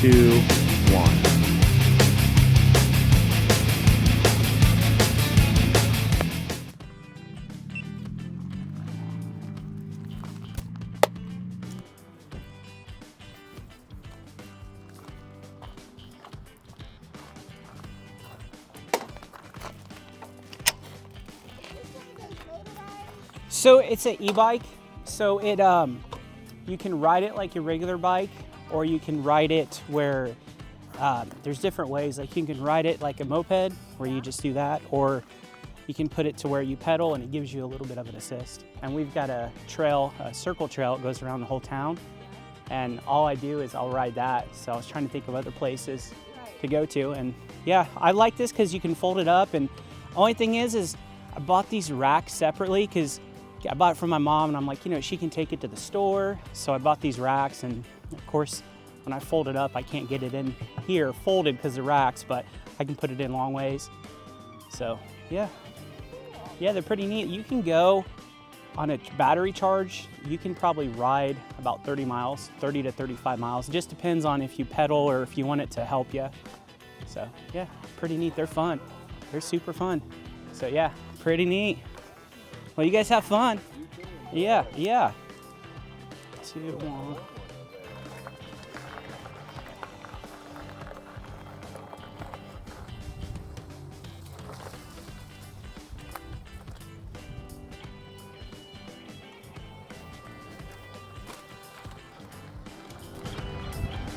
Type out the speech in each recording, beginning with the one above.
2, 1. So it's an e-bike, so it you can ride it like your regular bike, or you can ride it where there's different ways. Like you can ride it like a moped, where you just do that, or you can put it to where you pedal and it gives you a little bit of an assist. And we've got a trail, a circle trail, it goes around the whole town, and all I do is I'll ride that. So I was trying to think of other places to go to, and yeah, I like this because you can fold it up. And only thing is I bought these racks separately because I bought it from my mom, and I'm like, you know, she can take it to the store. So I bought these racks, and of course, when I fold it up, I can't get it in here folded because of racks, but I can put it in long ways. So yeah, they're pretty neat. You can go on a battery charge. You can probably ride about 30 miles, 30 to 35 miles. It just depends on if you pedal or if you want it to help you. So yeah, pretty neat. They're fun. They're super fun. So yeah, pretty neat. Well, you guys have fun. Yeah. 2, 1.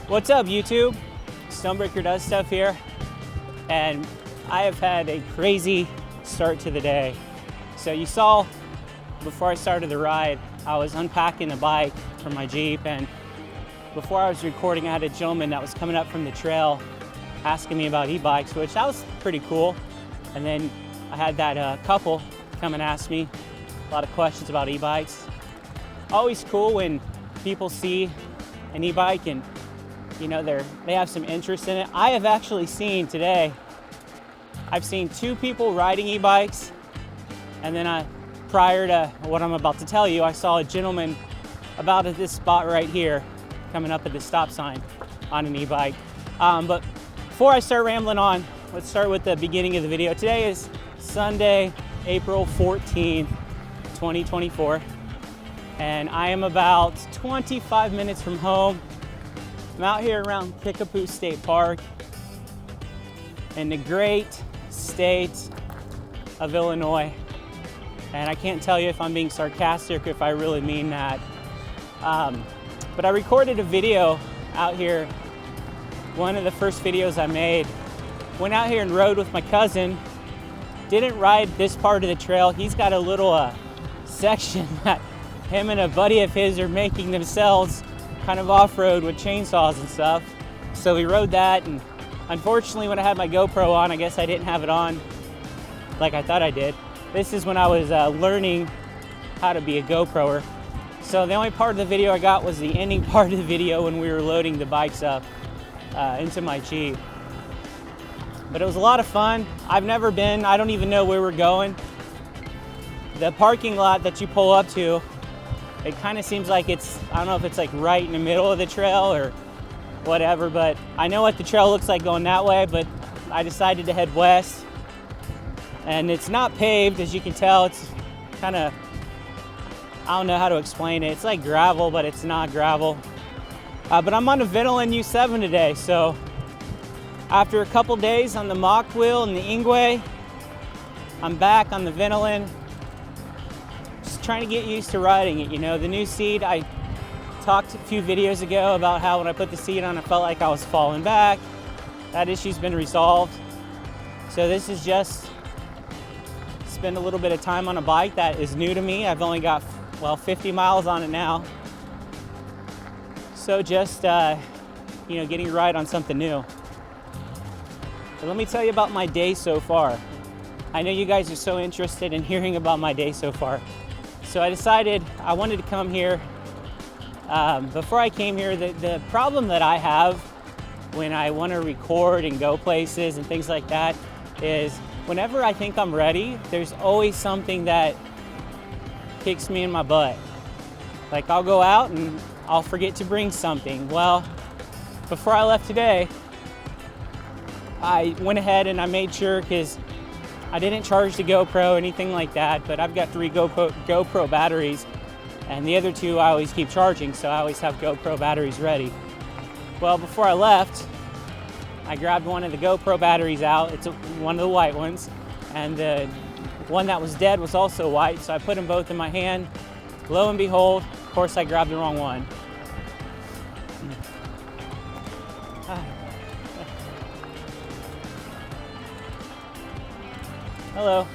What's up, YouTube? Stonebraker does stuff here, and I have had a crazy start to the day. So you saw before I started the ride, I was unpacking the bike from my Jeep, and before I was recording, I had a gentleman that was coming up from the trail asking me about e-bikes, which that was pretty cool. And then I had that couple come and ask me a lot of questions about e-bikes. Always cool when people see an e-bike and you know they have some interest in it. I have actually seen today, I've seen 2 people riding e-bikes. And then prior to what I'm about to tell you, I saw a gentleman about at this spot right here, coming up at the stop sign on an e-bike. But before I start rambling on, let's start with the beginning of the video. Today is Sunday, April 14th, 2024. And I am about 25 minutes from home. I'm out here around Kickapoo State Park in the great state of Illinois. And I can't tell you if I'm being sarcastic or if I really mean that. But I recorded a video out here, one of the first videos I made. Went out here and rode with my cousin. Didn't ride this part of the trail. He's got a little section that him and a buddy of his are making themselves kind of off-road with chainsaws and stuff. So we rode that, and unfortunately when I had my GoPro on, I guess I didn't have it on like I thought I did. This is when I was learning how to be a GoProer. So the only part of the video I got was the ending part of the video when we were loading the bikes up into my Jeep. But it was a lot of fun. I've never been, I don't even know where we're going. The parking lot that you pull up to, it kind of seems like it's, I don't know if it's like right in the middle of the trail or whatever, but I know what the trail looks like going that way, but I decided to head west. And it's not paved, as you can tell. It's kind of, I don't know how to explain it. It's like gravel, but it's not gravel. But I'm on a Vitilan U7 today, so after a couple days on the mock wheel and the Ingwe, I'm back on the Vitilan. Just trying to get used to riding it, you know. The new seat, I talked a few videos ago about how when I put the seat on, I felt like I was falling back. That issue's been resolved. So this is just spend a little bit of time on a bike that is new to me. I've only got, 50 miles on it now. So just, getting a ride on something new. But let me tell you about my day so far. I know you guys are so interested in hearing about my day so far. So I decided I wanted to come here. Before I came here, the problem that I have when I want to record and go places and things like that is whenever I think I'm ready, there's always something that kicks me in my butt. Like I'll go out and I'll forget to bring something. Well, before I left today, I went ahead and I made sure, because I didn't charge the GoPro, anything like that, but I've got 3 GoPro batteries, and the other 2 I always keep charging, so I always have GoPro batteries ready. Well, before I left, I grabbed one of the GoPro batteries out. It's one of the white ones, and the one that was dead was also white, so I put them both in my hand. Lo and behold, of course I grabbed the wrong one. Hello.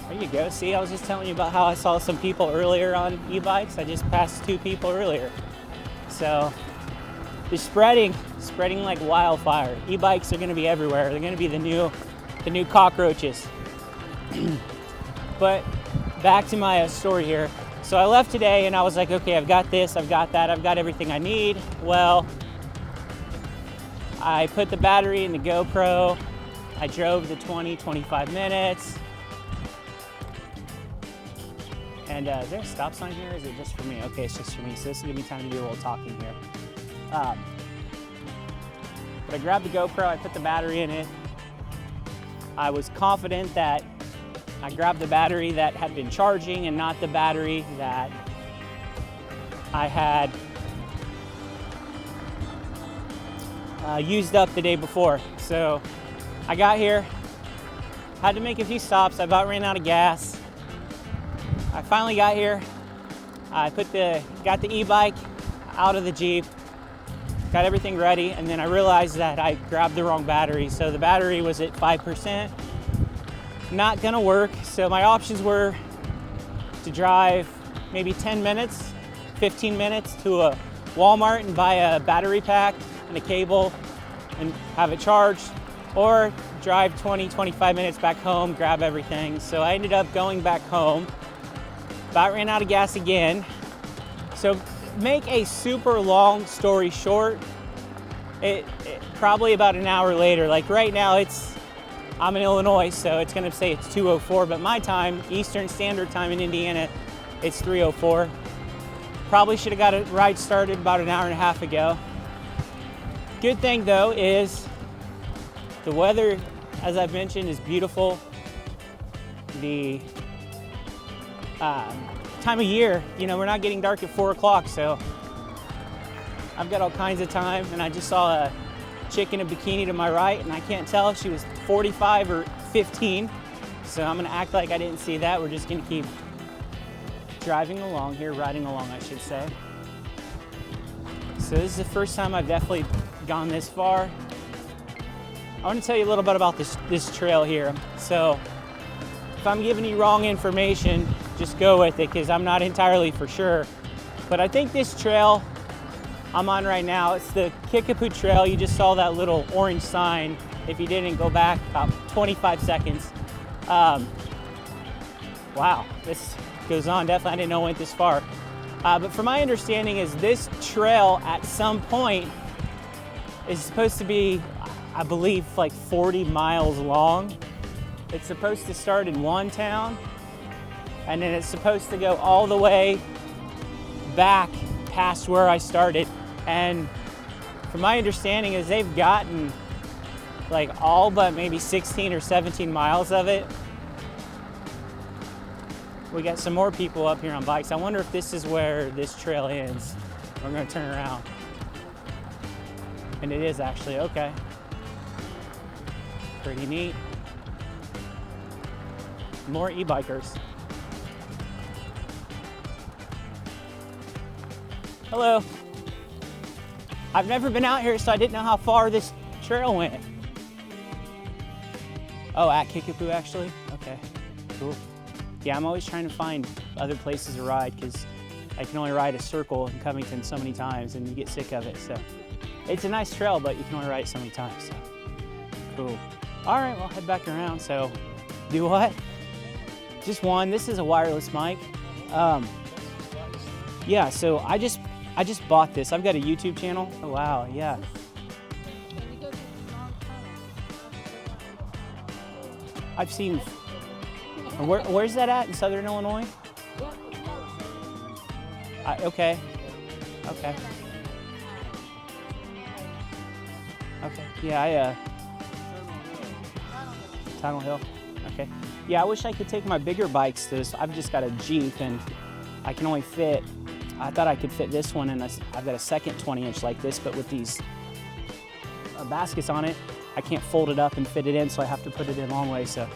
There you go. See, I was just telling you about how I saw some people earlier on e-bikes. I just passed 2 people earlier. So they're spreading like wildfire. E-bikes are going to be everywhere. They're going to be the new cockroaches. But back to my story here. So I left today and I was like, okay, I've got this, I've got that, I've got everything I need. Well, I put the battery in the GoPro. I drove the 20-25 minutes. And is there a stop sign here, or is it just for me? Okay, it's just for me, so this will give me time to do a little talking here. But I grabbed the GoPro, I put the battery in it. I was confident that I grabbed the battery that had been charging and not the battery that I had used up the day before. So I got here, had to make a few stops. I about ran out of gas. I finally got here. I got the e-bike out of the Jeep, got everything ready, and then I realized that I grabbed the wrong battery. So the battery was at 5%. Not gonna work. So my options were to drive maybe 10 minutes, 15 minutes to a Walmart and buy a battery pack and a cable and have it charged, or drive 20-25 minutes back home, grab everything. So I ended up going back home. About ran out of gas again. So make a super long story short, it probably about an hour later, like right now I'm in Illinois, so it's gonna say it's 2:04, but my time, Eastern Standard Time in Indiana, it's 3:04. Probably should have got a ride started about an hour and a half ago. Good thing though is the weather, as I've mentioned, is beautiful. The time of year, we're not getting dark at 4 o'clock, so I've got all kinds of time. And I just saw a chick in a bikini to my right, and I can't tell if she was 45 or 15, so I'm gonna act like I didn't see that. We're just gonna keep driving along here, riding along, I should say. So this is the first time I've definitely gone this far. I want to tell you a little bit about this trail here. So if I'm giving you wrong information, just go with it, because I'm not entirely for sure. But I think this trail I'm on right now, it's the Kickapoo Trail. You just saw that little orange sign. If you didn't, go back about 25 seconds. Wow, this goes on. Definitely, I didn't know it went this far. But from my understanding is this trail at some point is supposed to be, I believe, like 40 miles long. It's supposed to start in one town, and then it's supposed to go all the way back past where I started. And from my understanding is they've gotten like all but maybe 16 or 17 miles of it. We got some more people up here on bikes. I wonder if this is where this trail ends. We're gonna turn around. And it is actually, okay. Pretty neat. More e-bikers. Hello. I've never been out here, so I didn't know how far this trail went. Oh, at Kickapoo, actually? Okay, cool. Yeah, I'm always trying to find other places to ride, because I can only ride a circle in Covington so many times and you get sick of it. So it's a nice trail, but you can only ride it so many times, so cool. All right, well, head back around. So do what? Just one. This is a wireless mic. Yeah, so I just bought this. I've got a YouTube channel. Oh, wow, yeah. I've seen, where's that at, in Southern Illinois? Okay. Yeah, Tunnel Hill. Okay. Yeah, I wish I could take my bigger bikes to this. I've just got a Jeep and I can only fit, I thought I could fit this one, and I've got a second 20-inch like this, but with these baskets on it, I can't fold it up and fit it in, so I have to put it in long way. So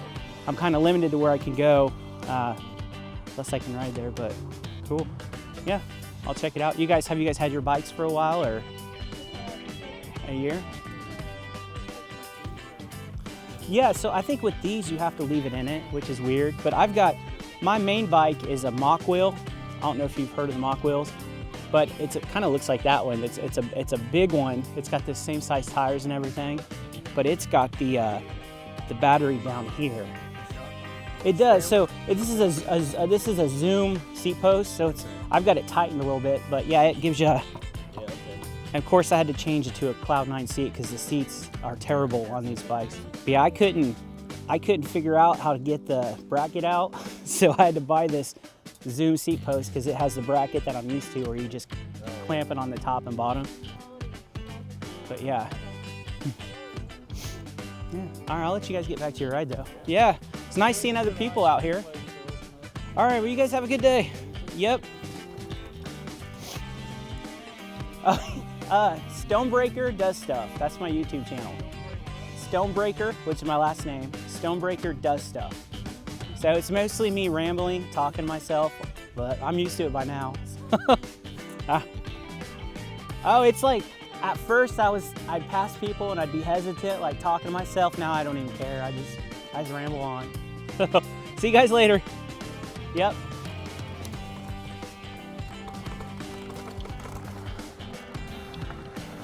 I'm kind of limited to where I can go, unless I can ride there, but cool. Yeah, I'll check it out. Have you guys had your bikes for a while, or a year? Yeah, so I think with these you have to leave it in it, which is weird, but I've got, my main bike is a mock wheel. I don't know if you've heard of the mock wheels, but it kind of looks like that one. It's a big one. It's got the same size tires and everything, but it's got the battery down here. It does. So this is a Zoom seat post, so I've got it tightened a little bit, but yeah, it gives you. And of course, I had to change it to a Cloud9 seat because the seats are terrible on these bikes. But yeah, I couldn't figure out how to get the bracket out, so I had to buy this Zoom seat post because it has the bracket that I'm used to, where you just clamp it on the top and bottom. But yeah. Yeah. All right, I'll let you guys get back to your ride though. Yeah, it's nice seeing other people out here. All right, well, you guys have a good day. Yep. Stonebraker does stuff. That's my YouTube channel. Stonebraker, which is my last name. Stonebraker does stuff. So it's mostly me rambling, talking to myself, but I'm used to it by now. Oh, it's like, at first I'd pass people and I'd be hesitant, like talking to myself. Now I don't even care. I just ramble on. See you guys later. Yep.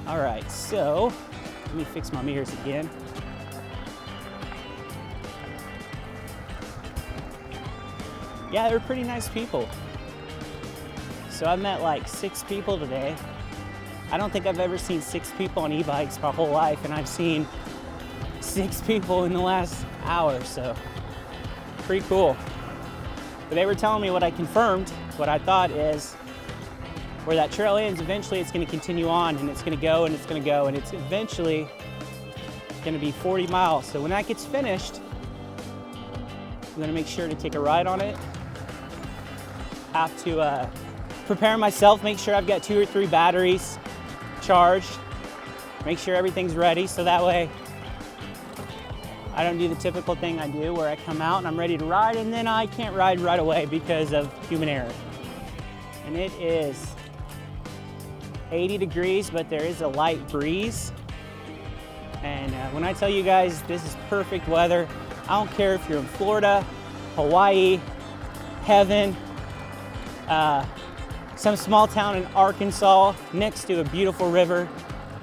All right, so let me fix my mirrors again. Yeah, they're pretty nice people. So I met like 6 people today. I don't think I've ever seen 6 people on e-bikes my whole life, and I've seen 6 people in the last hour, so pretty cool. But they were telling me what I confirmed, what I thought is, where that trail ends, eventually it's going to continue on, and it's going to go, and it's going to go, and it's eventually going to be 40 miles. So when that gets finished, I'm going to make sure to take a ride on it. Have to prepare myself, make sure I've got 2 or 3 batteries charged, make sure everything's ready, so that way I don't do the typical thing I do where I come out and I'm ready to ride and then I can't ride right away because of human error. And it is 80 degrees, but there is a light breeze. And when I tell you guys this is perfect weather, I don't care if you're in Florida, Hawaii, heaven, some small town in Arkansas next to a beautiful river.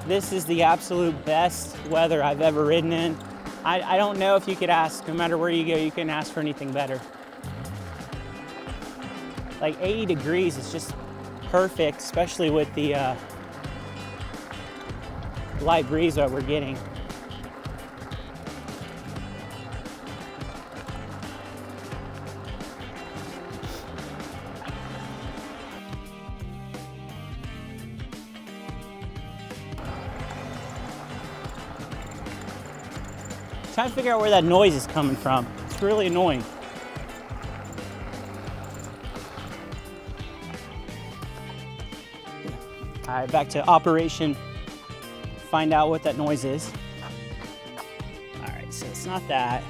This is the absolute best weather I've ever ridden in. I don't know if you could ask, no matter where you go, you couldn't ask for anything better. Like 80 degrees is just perfect, especially with the light breeze that we're getting. Trying to figure out where that noise is coming from. It's really annoying. All right, back to operation. Find out what that noise is. All right, so it's not that.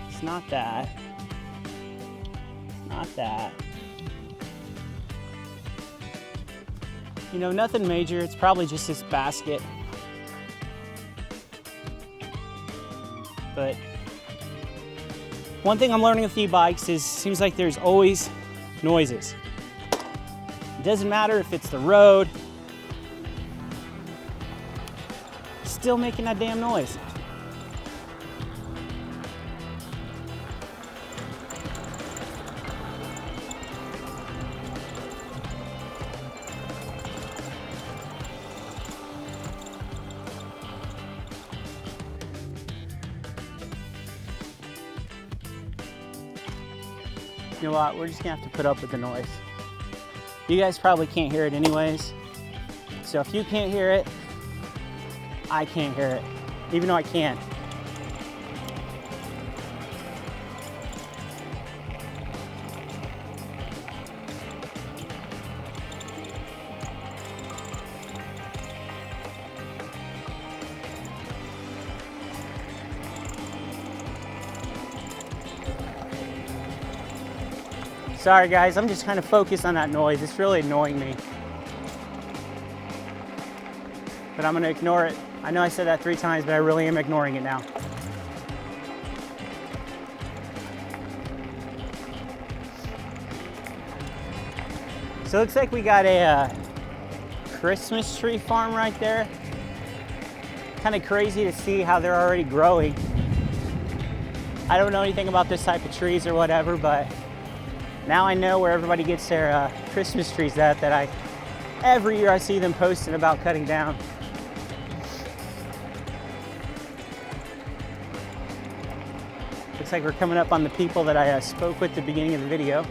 It's not that. It's not that. You know, nothing major. It's probably just this basket. But one thing I'm learning with e-bikes is, seems like there's always noises. It doesn't matter if it's the road, still making that damn noise. You know what, we're just gonna have to put up with the noise. You guys probably can't hear it anyways. So if you can't hear it, I can't hear it, even though I can't. Sorry guys, I'm just kind of focused on that noise. It's really annoying me. But I'm gonna ignore it. I know I said that 3 times, but I really am ignoring it now. So it looks like we got a Christmas tree farm right there. Kind of crazy to see how they're already growing. I don't know anything about this type of trees or whatever, but now I know where everybody gets their Christmas trees at, that every year I see them posting about cutting down. Looks like we're coming up on the people that I spoke with at the beginning of the video.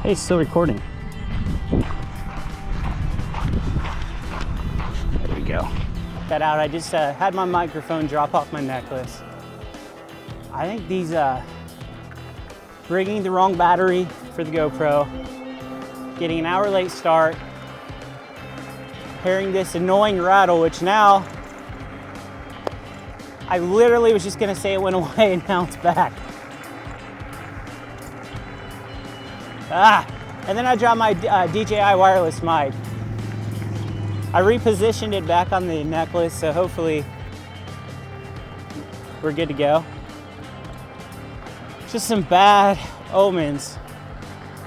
Hey, it's still recording. There we go. Got that out. I just had my microphone drop off my necklace. I think these bringing the wrong battery for the GoPro, getting an hour late start, hearing this annoying rattle, which now I literally was just gonna say it went away and now it's back. And then I dropped my DJI wireless mic. I repositioned it back on the necklace, so hopefully we're good to go. Just some bad omens.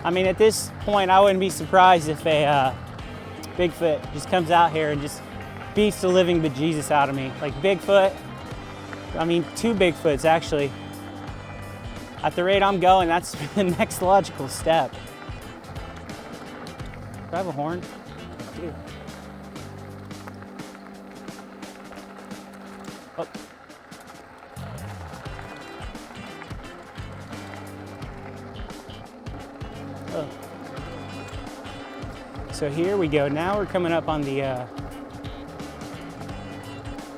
I mean, at this point, I wouldn't be surprised if a Bigfoot just comes out here and just beats the living bejesus out of me. Like Bigfoot, I mean, 2 Bigfoots actually. At the rate I'm going, that's the next logical step. Do I have a horn? I do. Oh. Oh. So here we go. Now we're coming up on the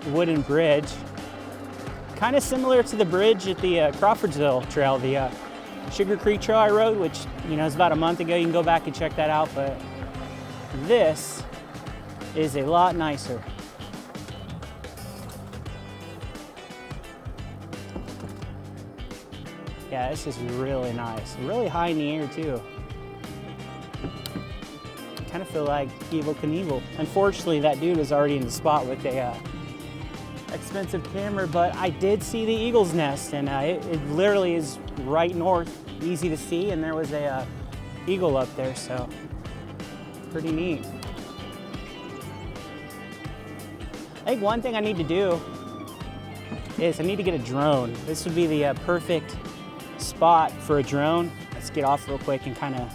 wooden bridge. Kind of similar to the bridge at the Crawfordsville Trail, the Sugar Creek Trail I rode, which, you know, is about a month ago. You can go back and check that out, but this is a lot nicer. Yeah, this is really nice. Really high in the air too. I kind of feel like Evel Knievel. Unfortunately, that dude was already in the spot with a expensive camera, but I did see the eagle's nest, and it literally is right north, easy to see, and there was a eagle up there, so pretty neat. I think one thing I need to do is I need to get a drone. This would be the perfect spot for a drone. Let's get off real quick and kind of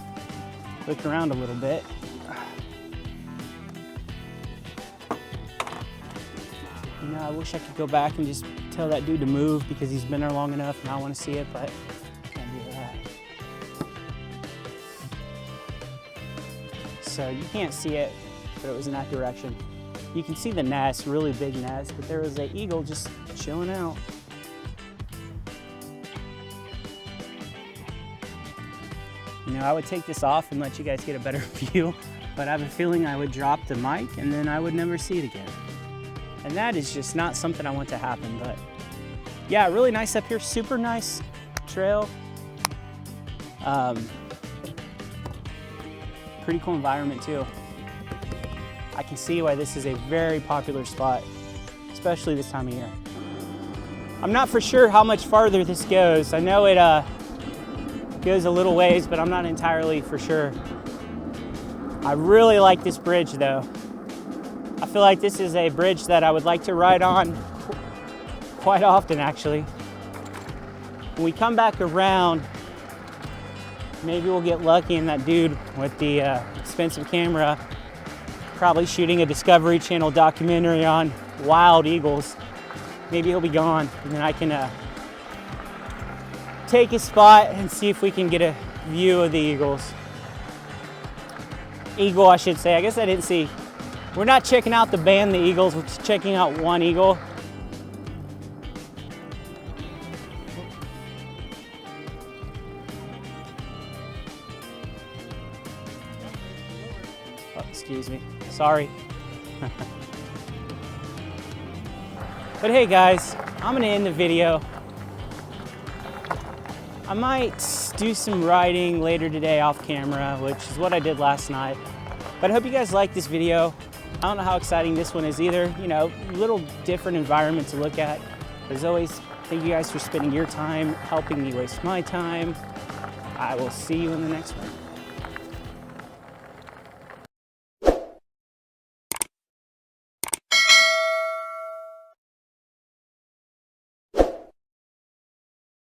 look around a little bit. You know, I wish I could go back and just tell that dude to move because he's been there long enough and I want to see it, but can't do that. So you can't see it, but it was in that direction. You can see the nest, really big nest, but there was an eagle just chilling out. You know, I would take this off and let you guys get a better view, but I have a feeling I would drop the mic and then I would never see it again. And that is just not something I want to happen, but yeah, really nice up here, super nice trail. Pretty cool environment too. I can see why this is a very popular spot, especially this time of year. I'm not for sure how much farther this goes. I know it goes a little ways, but I'm not entirely for sure. I really like this bridge though. I feel like this is a bridge that I would like to ride on quite often actually. When we come back around, maybe we'll get lucky and that dude with the expensive camera, probably shooting a Discovery Channel documentary on wild eagles, maybe he'll be gone, and then I can take his spot and see if we can get a view of the eagles. Eagle, I should say. I guess I didn't see. We're not checking out the band, the Eagles. We're just checking out one eagle. Oh, excuse me. Sorry. But hey guys, I'm gonna end the video. I might do some riding later today off camera, which is what I did last night. But I hope you guys like this video. I don't know how exciting this one is either. You know, little different environment to look at. As always, thank you guys for spending your time helping me waste my time. I will see you in the next one.